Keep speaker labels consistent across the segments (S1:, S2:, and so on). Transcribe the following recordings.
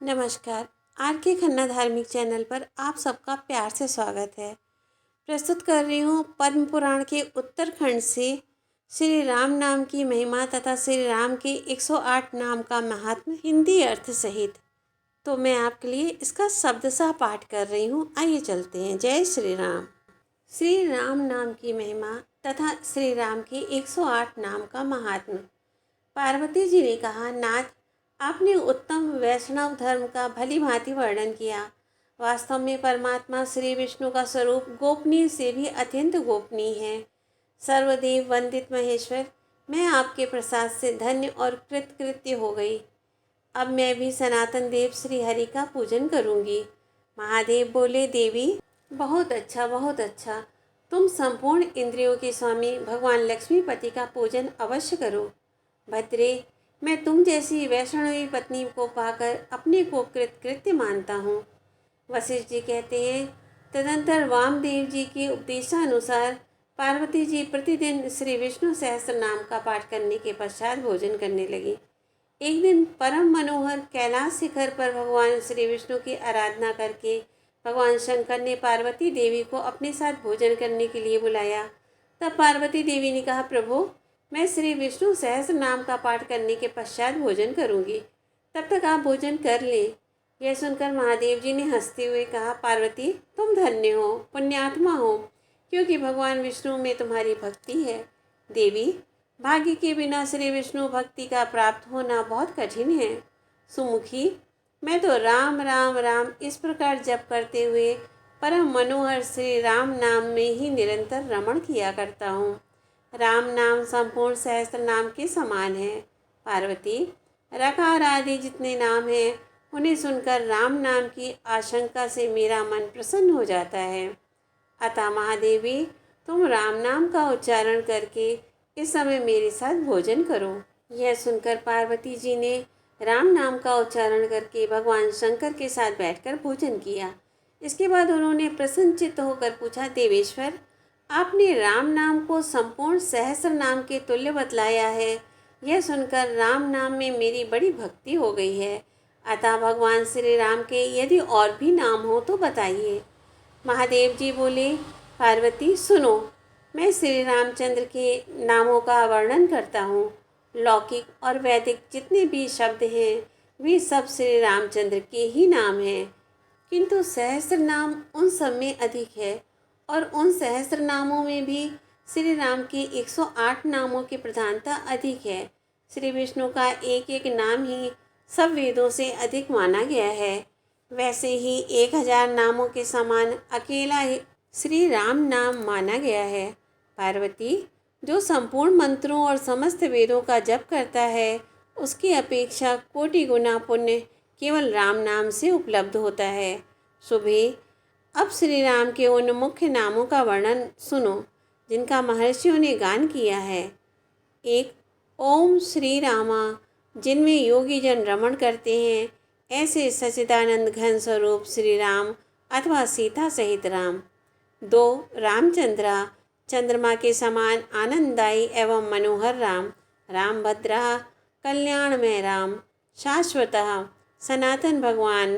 S1: नमस्कार। आर के खन्ना धार्मिक चैनल पर आप सबका प्यार से स्वागत है। प्रस्तुत कर रही हूँ पद्म पुराण के उत्तरखंड से श्री राम नाम की महिमा तथा श्री राम के 108 नाम का महात्म्य हिंदी अर्थ सहित। तो मैं आपके लिए इसका शब्दशः पाठ कर रही हूँ। आइए चलते हैं। जय श्री राम। श्री राम नाम की महिमा तथा श्री राम के 108 नाम का महात्म्य। पार्वती जी ने कहा, नाथ, आपने उत्तम वैष्णव धर्म का भली भांति वर्णन किया। वास्तव में परमात्मा श्री विष्णु का स्वरूप गोपनीय से भी अत्यंत गोपनीय है। सर्वदेव वंदित महेश्वर, मैं आपके प्रसाद से धन्य और कृतकृत्य हो गई। अब मैं भी सनातन देव श्री हरि का पूजन करूंगी। महादेव बोले, देवी, बहुत अच्छा, बहुत अच्छा। तुम संपूर्ण इंद्रियों के स्वामी भगवान लक्ष्मीपति का पूजन अवश्य करो। भद्रे, मैं तुम जैसी वैष्णवी पत्नी को पाकर अपने को कृतकृत्य मानता हूँ। वशिष्ठ जी कहते हैं, तदंतर वामदेव जी के उपदेशानुसार पार्वती जी प्रतिदिन श्री विष्णु सहस्त्र नाम का पाठ करने के पश्चात भोजन करने लगी। एक दिन परम मनोहर कैलाश शिखर पर भगवान श्री विष्णु की आराधना करके भगवान शंकर ने पार्वती देवी को अपने साथ भोजन करने के लिए बुलाया। तब पार्वती देवी ने कहा, प्रभु, मैं श्री विष्णु सहस्त्र नाम का पाठ करने के पश्चात भोजन करूंगी, तब तक आप भोजन कर लें। यह सुनकर महादेव जी ने हंसते हुए कहा, पार्वती, तुम धन्य हो, पुण्यात्मा हो, क्योंकि भगवान विष्णु में तुम्हारी भक्ति है। देवी, भाग्य के बिना श्री विष्णु भक्ति का प्राप्त होना बहुत कठिन है। सुमुखी, मैं तो राम राम राम इस प्रकार जप करते हुए परम मनोहर श्री राम नाम में ही निरंतर रमण किया करता हूँ। राम नाम संपूर्ण सहस्त्र नाम के समान है। पार्वती, रकार आदि जितने नाम हैं उन्हें सुनकर राम नाम की आशंका से मेरा मन प्रसन्न हो जाता है। अतः महादेवी, तुम राम नाम का उच्चारण करके इस समय मेरे साथ भोजन करो। यह सुनकर पार्वती जी ने राम नाम का उच्चारण करके भगवान शंकर के साथ बैठकर भोजन किया। इसके बाद उन्होंने प्रसन्नचित्त होकर पूछा, देवेश्वर, आपने राम नाम को संपूर्ण सहस्त्र नाम के तुल्य बतलाया है। यह सुनकर राम नाम में मेरी बड़ी भक्ति हो गई है। अतः भगवान श्री राम के यदि और भी नाम हो तो बताइए। महादेव जी बोले, पार्वती, सुनो, मैं श्री रामचंद्र के नामों का वर्णन करता हूँ। लौकिक और वैदिक जितने भी शब्द हैं वे सब श्री रामचंद्र के ही नाम हैं, किंतु सहस्त्र नाम उन सब में अधिक है और उन सहस्त्र नामों में भी श्री राम के 108 नामों की प्रधानता अधिक है। श्री विष्णु का एक एक नाम ही सब वेदों से अधिक माना गया है। वैसे ही 1000 नामों के समान अकेला ही श्री राम नाम माना गया है। पार्वती, जो संपूर्ण मंत्रों और समस्त वेदों का जप करता है उसकी अपेक्षा कोटि गुना पुण्य केवल राम नाम से उपलब्ध होता है। सुबह, अब श्री राम के उन मुख्य नामों का वर्णन सुनो जिनका महर्षियों ने गान किया है। एक, ओम श्री रामा, जिनमें योगी जन रमण करते हैं, ऐसे सच्चिदानंद घन स्वरूप श्री राम अथवा सीता सहित राम। 2, रामचंद्रा, चंद्रमा के समान आनंददायी एवं मनोहर राम। रामभद्रा, कल्याणमय राम, शाश्वतः सनातन भगवान।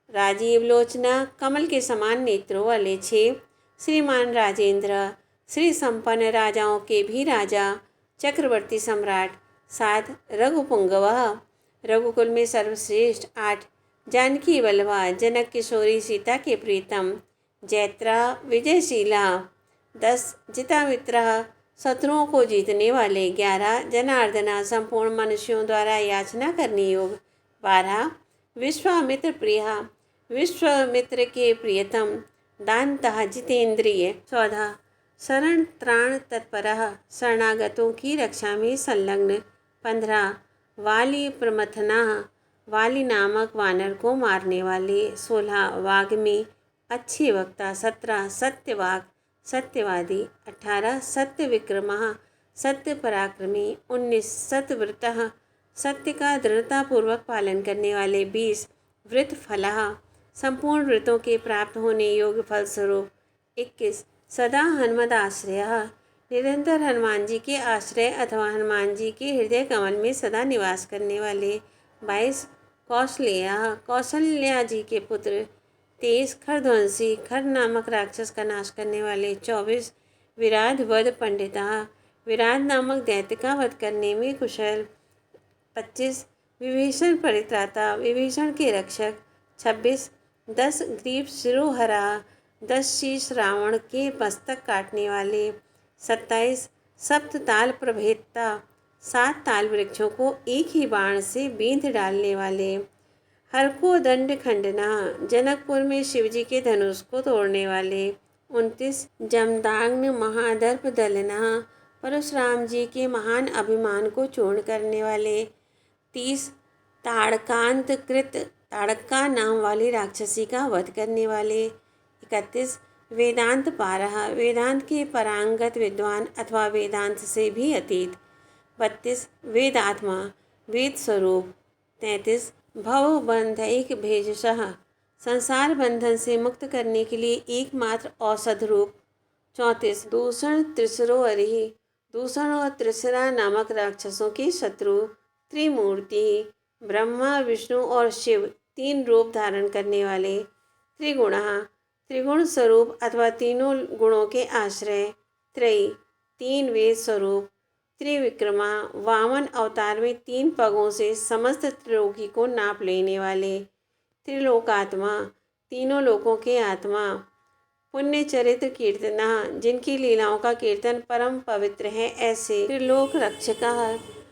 S1: राजीव लोचना, कमल के समान नेत्रों वाले। 6, श्रीमान राजेंद्र, श्री संपन्न राजाओं के भी राजा, चक्रवर्ती सम्राट। 7, रघुपुंगवः, रघुकुल में सर्वश्रेष्ठ। 8, जानकी वल्लभा, जनक किशोरी सीता के प्रीतम। जैत्रा, विजयशीला। 10, जितामित्रः, शत्रुओं को जीतने वाले। 11, जनार्दना, संपूर्ण मनुष्यों द्वारा याचना करने योग। 12, विश्वामित्र प्रिया, विश्वामित्र के प्रियतम। दानतः, जितेंद्रिय। 14, शरण त्राण तत्परः, शरणागतों की रक्षा में संलग्न। 15, वाली प्रमथनाः, वाली नामक वानर को मारने वाले। 16, वाग्मी, अच्छे वक्ता। 17, सत्यवाक, सत्यवादी। 18, सत्य विक्रमः, सत्य पराक्रमी। 19, सत्यव्रतः, सत्य का दृढ़तापूर्वक पालन करने वाले। 20, व्रत फलः, संपूर्ण व्रतों के प्राप्त होने योग्य फल स्वरूप। 21, सदा हनुमद आश्रयः, निरंतर हनुमान जी के आश्रय अथवा हनुमान जी के हृदय कमल में सदा निवास करने वाले। 22, कौशल्या जी के पुत्र। 23 खरध्वंसी, खर नामक राक्षस का नाश करने वाले। 24 विराध वध पंडिता, विराध नामक दैत्य का वध करने में कुशल। 25 विभीषण परित्राता, विभीषण के रक्षक। 26 10 ग्रीव शिरोहरा, 10 शीश रावण के मस्तक काटने वाले। 27 सप्त ताल प्रभेदता, 7 ताल वृक्षों को एक ही बाण से बींध डालने वाले। हर को दंड खंडना, जनकपुर में शिवजी के धनुष को तोड़ने वाले। 29 जमदाग्नि महादर्प दलना, परशुराम जी के महान अभिमान को चूर्ण करने वाले। 30 ताड़कांत कृत, ताड़का नाम वाली राक्षसी का वध करने वाले। 31 वेदांत पारह, वेदांत के परांगत विद्वान अथवा वेदांत से भी अतीत। 32 वेदात्मा, वेद स्वरूप। 33 भव बंधैक भेजसः, संसार बंधन से मुक्त करने के लिए एकमात्र औषध रूप। 34 दूषण त्रिसरो अरिहि, दूषण और त्रिसरा नामक राक्षसों के शत्रु। त्रिमूर्ति, ब्रह्मा विष्णु और शिव 3 रूप धारण करने वाले। त्रिगुणा, त्रिगुण स्वरूप अथवा तीनों गुणों के आश्रय। त्रयी, 3 वेद स्वरूप। त्रिविक्रमा, वामन अवतार में 3 पगों से समस्त त्रिलोकी को नाप लेने वाले। त्रिलोकात्मा, तीनों लोकों के आत्मा। पुण्य चरित्र कीर्तना, जिनकी लीलाओं का कीर्तन परम पवित्र है ऐसे। त्रिलोक रक्षका,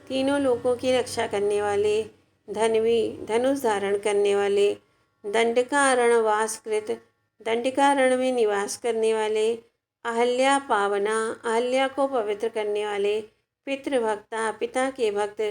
S1: तीनों लोकों की रक्षा करने वाले। धनवी, धनुष धारण करने वाले। दंडकारण्यवासकृत, दंडकारण्य में निवास करने वाले। अहल्या पावना, अहल्या को पवित्र करने वाले। पितृभक्ता, पिता के भक्त।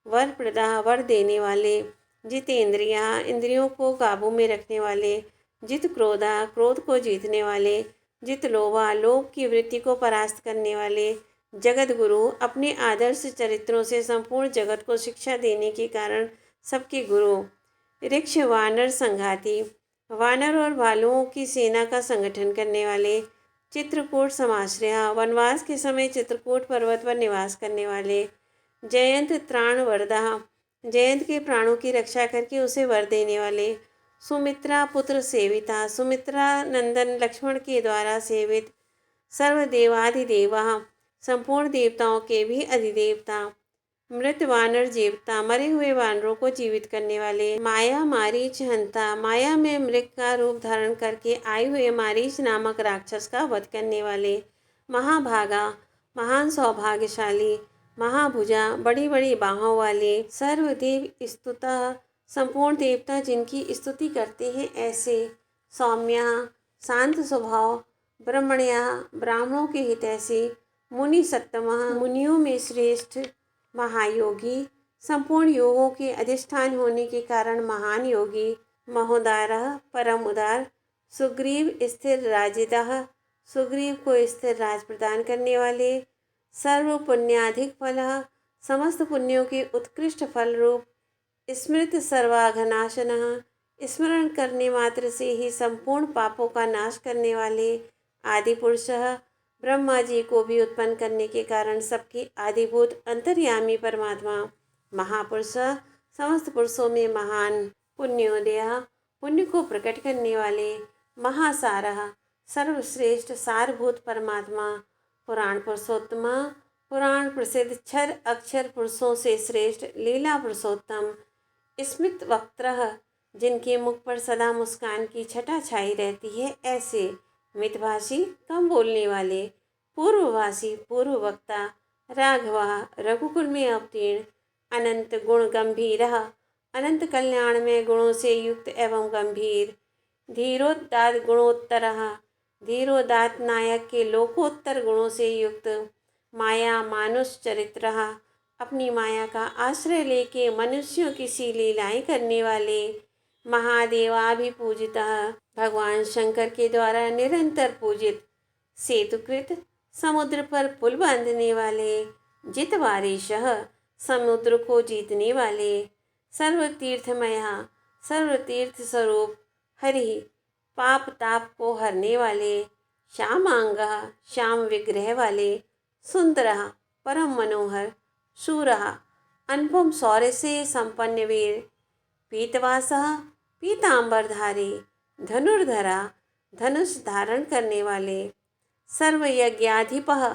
S1: वर प्रदा, वर देने वाले। जितेंद्रिया, इंद्रियों को काबू में रखने वाले। जित क्रोधा, क्रोध को जीतने वाले। जित लोभा, लोभ की वृत्ति को परास्त करने वाले। जगत गुरु, अपने आदर्श चरित्रों से संपूर्ण जगत को शिक्षा देने के कारण सबके गुरु। ऋक्ष वानर संघाती, वानर और भालुओं की सेना का संगठन करने वाले। चित्रकूट समाश्रया, वनवास के समय चित्रकूट पर्वत पर निवास करने वाले। जयंत त्राण वरदा, जयंत के प्राणों की रक्षा करके उसे वर देने वाले। सुमित्रा पुत्र सेविता, सुमित्रा नंदन लक्ष्मण के द्वारा सेवित। सर्वदेवाधिदेवा, संपूर्ण देवताओं के भी अधिदेवता। मृत वानर जीवता, मरे हुए वानरों को जीवित करने वाले। माया मारीच हंता, माया में मृग का रूप धारण करके आए हुए मारीच नामक राक्षस का वध करने वाले। महाभागा, महान सौभाग्यशाली। महाभुजा, बड़ी बड़ी बाहों वाले। सर्वदेव स्तुता, संपूर्ण देवता जिनकी स्तुति करते हैं ऐसे। सौम्या, शांत स्वभाव। ब्रह्मण्या, ब्राह्मणों के हितैषी। मुनि सत्तमा, मुनियों में श्रेष्ठ। महायोगी, संपूर्ण योगों के अधिष्ठान होने के कारण महान योगी। महोदारः, परम उदार। सुग्रीव स्थिर राजिदः, सुग्रीव को स्थिर राज प्रदान करने वाले। सर्व पुण्याधिक फलः, समस्त पुण्यों के उत्कृष्ट फल रूप। स्मृत सर्वाघनाशनः, स्मरण करने मात्र से ही संपूर्ण पापों का नाश करने वाले। आदि पुरुषः, ब्रह्मा जी को भी उत्पन्न करने के कारण सबके आदिभूत अंतर्यामी परमात्मा। महापुरुष, समस्त पुरुषों में महान। पुण्योदय, पुण्य को प्रकट करने वाले। महासारः, सर्वश्रेष्ठ सारभूत परमात्मा। पुराण पुरुषोत्तम, पुराण प्रसिद्ध क्षर अक्षर पुरुषों से श्रेष्ठ लीला पुरुषोत्तम। स्मित वक्त्रः, जिनके मुख पर सदा मुस्कान की छटा छाई रहती है ऐसे। मितभाषी, कम बोलने वाले। पूर्वभाषी, पूर्व वक्ता। राघवा, रघुकुल में अवतीर्ण। अनंत गुण गंभीरः, अनंत कल्याण में गुणों से युक्त एवं गंभीर। धीरोदात गुणोत्तरः, धीरोदात नायक के लोकोत्तर गुणों से युक्त। माया मानुष चरित्रः, अपनी माया का आश्रय लेके मनुष्यों की सी लीलाएं करने वाले। महादेवाभिपूजितः, भगवान शंकर के द्वारा निरंतर पूजित। सेतुकृत, समुद्र पर पुल बांधने वाले। जितवारिशः, समुद्र को जीतने वाले। सर्वतीर्थमया, सर्वतीर्थ स्वरूप। हरि, पाप ताप को हरने वाले। श्यामांगः, श्याम विग्रह वाले। सुंदरः, परम मनोहर। शूरः, अनुपम शौर्य से संपन्न वीर। पीतवासः पीतांबरधारी, धनुर्धरा धनुष धारण करने वाले, सर्वयज्ञाधिपः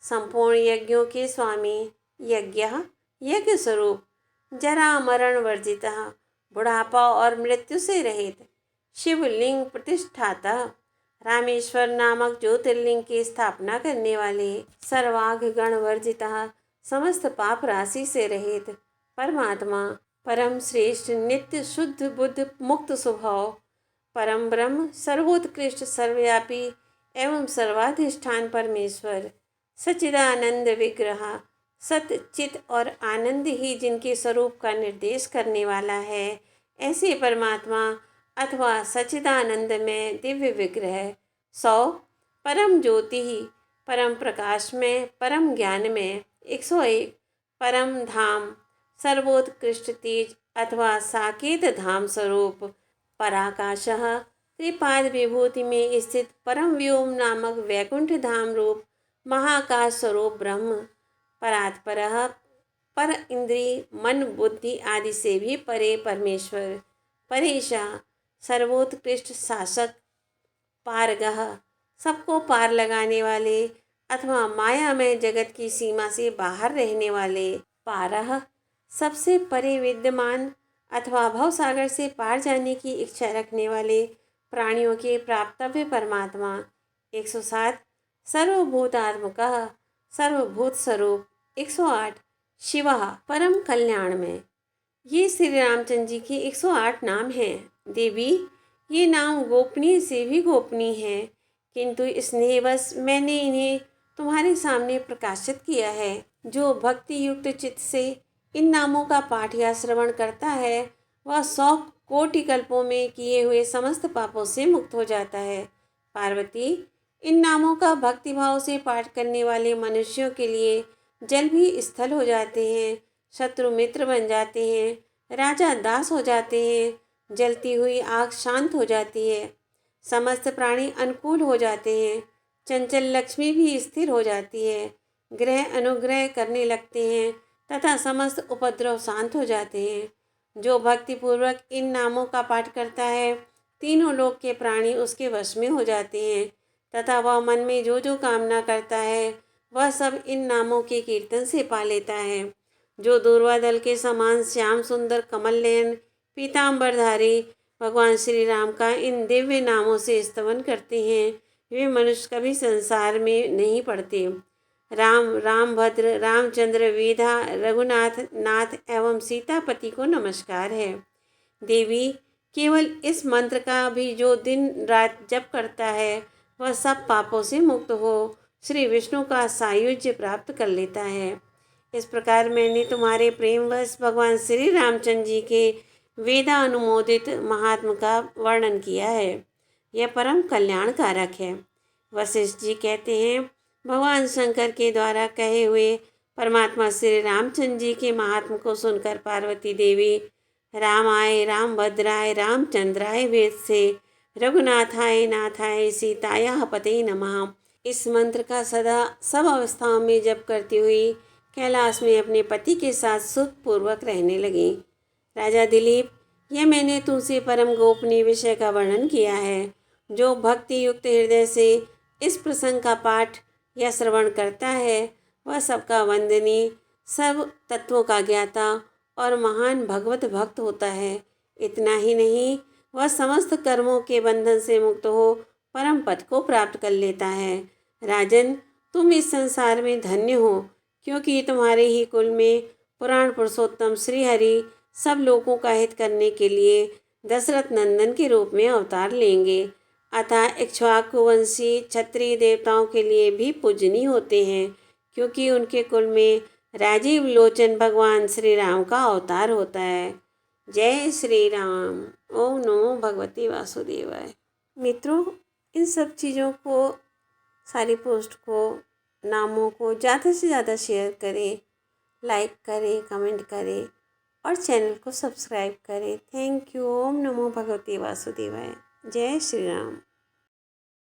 S1: संपूर्ण यज्ञों के स्वामी, यज्ञः यज्ञ स्वरूप, जरा मरण वर्जितः बुढ़ापा और मृत्यु से रहित, शिवलिंग प्रतिष्ठाता, रामेश्वर नामक ज्योतिर्लिंग की स्थापना करने वाले, सर्वाघ गण वर्जितः समस्त पाप राशि से रहित परमात्मा, परम श्रेष्ठ नित्य शुद्ध बुद्ध मुक्त स्वभाव, परम ब्रह्म सर्वोत्कृष्ट सर्वव्यापी एवं सर्वाधिष्ठान परमेश्वर, सच्चिदानंद विग्रह, सत्य चित और आनंद ही जिनके स्वरूप का निर्देश करने वाला है, ऐसे परमात्मा अथवा सच्चिदानंद में दिव्य विग्रह, 100 परम ज्योति ही, परम प्रकाश में, परम ज्ञान में, 101 परम धाम, सर्वोत्कृष्ट तेज अथवा साकेत धाम स्वरूप, पराकाशः त्रिपाद विभूति में स्थित परम व्योम नामक वैकुंठ धाम रूप महाकाश स्वरूप ब्रह्म, परात्परः पर इंद्रिय मन बुद्धि आदि से भी परे परमेश्वर, परेशा सर्वोत्कृष्ट शासक, पारगः सबको पार लगाने वाले अथवा माया में जगत की सीमा से बाहर रहने वाले, पारः सबसे परे विद्यमान अथवा भवसागर से पार जाने की इच्छा रखने वाले प्राणियों के प्राप्तव्य परमात्मा, 107 सर्वभूतात्मकः सर्वभूत स्वरूप, 108 शिवः परम कल्याण में। ये श्री रामचंद्र जी के 108 नाम हैं। देवी, ये नाम गोपनीय से भी गोपनीय हैं, किंतु स्नेहवश मैंने इन्हें तुम्हारे सामने प्रकाशित किया है। जो भक्ति युक्त चित्त से इन नामों का पाठ या श्रवण करता है, वह 100 कोटि कल्पों में किए हुए समस्त पापों से मुक्त हो जाता है। पार्वती, इन नामों का भक्तिभाव से पाठ करने वाले मनुष्यों के लिए जल भी स्थल हो जाते हैं, शत्रु मित्र बन जाते हैं, राजा दास हो जाते हैं, जलती हुई आग शांत हो जाती है, समस्त प्राणी अनुकूल हो जाते हैं, चंचल लक्ष्मी भी स्थिर हो जाती है, ग्रह अनुग्रह करने लगते हैं तथा समस्त उपद्रव शांत हो जाते हैं। जो भक्तिपूर्वक इन नामों का पाठ करता है, तीनों लोक के प्राणी उसके वश में हो जाते हैं तथा वह मन में जो जो कामना करता है, वह सब इन नामों के कीर्तन से पा लेता है। जो दूर्वा दल के समान श्याम सुंदर कमल नयन पीतांबरधारी भगवान श्री राम का इन दिव्य नामों से स्तवन करते हैं, वे मनुष्य कभी संसार में नहीं पड़ते। राम, रामभद्र, रामचंद्र, वेदा, रघुनाथ, नाथ एवं सीतापति को नमस्कार है। देवी, केवल इस मंत्र का भी जो दिन रात जप करता है, वह सब पापों से मुक्त हो श्री विष्णु का सायुज्य प्राप्त कर लेता है। इस प्रकार मैंने तुम्हारे प्रेमवश भगवान श्री रामचंद्र जी के वेदानुमोदित महात्म का वर्णन किया है। यह परम कल्याणकारक है। वशिष्ठ जी कहते हैं, भगवान शंकर के द्वारा कहे हुए परमात्मा श्री रामचंद्र जी के महात्म को सुनकर पार्वती देवी रामाय, रामभद्राय, रामचंद्राय वेद से रघुनाथाय नाथाय सीताया पते नमः इस मंत्र का सदा सब अवस्थाओं में जप करती हुई कैलाश में अपने पति के साथ सुखपूर्वक रहने लगी। राजा दिलीप, यह मैंने तुमसे परम गोपनीय विषय का वर्णन किया है। जो भक्ति युक्त हृदय से इस प्रसंग का पाठ या श्रवण करता है, वह सबका वंदनीय, सब तत्वों का ज्ञाता और महान भगवत भक्त होता है। इतना ही नहीं, वह समस्त कर्मों के बंधन से मुक्त हो परम पद को प्राप्त कर लेता है। राजन, तुम इस संसार में धन्य हो, क्योंकि तुम्हारे ही कुल में पुराण पुरुषोत्तम श्री हरि सब लोगों का हित करने के लिए दशरथ नंदन के रूप में अवतार लेंगे। अतः इक्ष्वाकुवंशी क्षत्रिय देवताओं के लिए भी पूजनीय होते हैं, क्योंकि उनके कुल में राजीव लोचन भगवान श्री राम का अवतार होता है। जय श्री राम। ओम नमो भगवते वासुदेवाय। मित्रों, इन सब चीज़ों को, सारी पोस्ट को, नामों को ज़्यादा से ज़्यादा शेयर करें, लाइक करें, कमेंट करें और चैनल को सब्सक्राइब करें। Thank you. ओम नमो भगवते वासुदेवाय। जय श्री राम।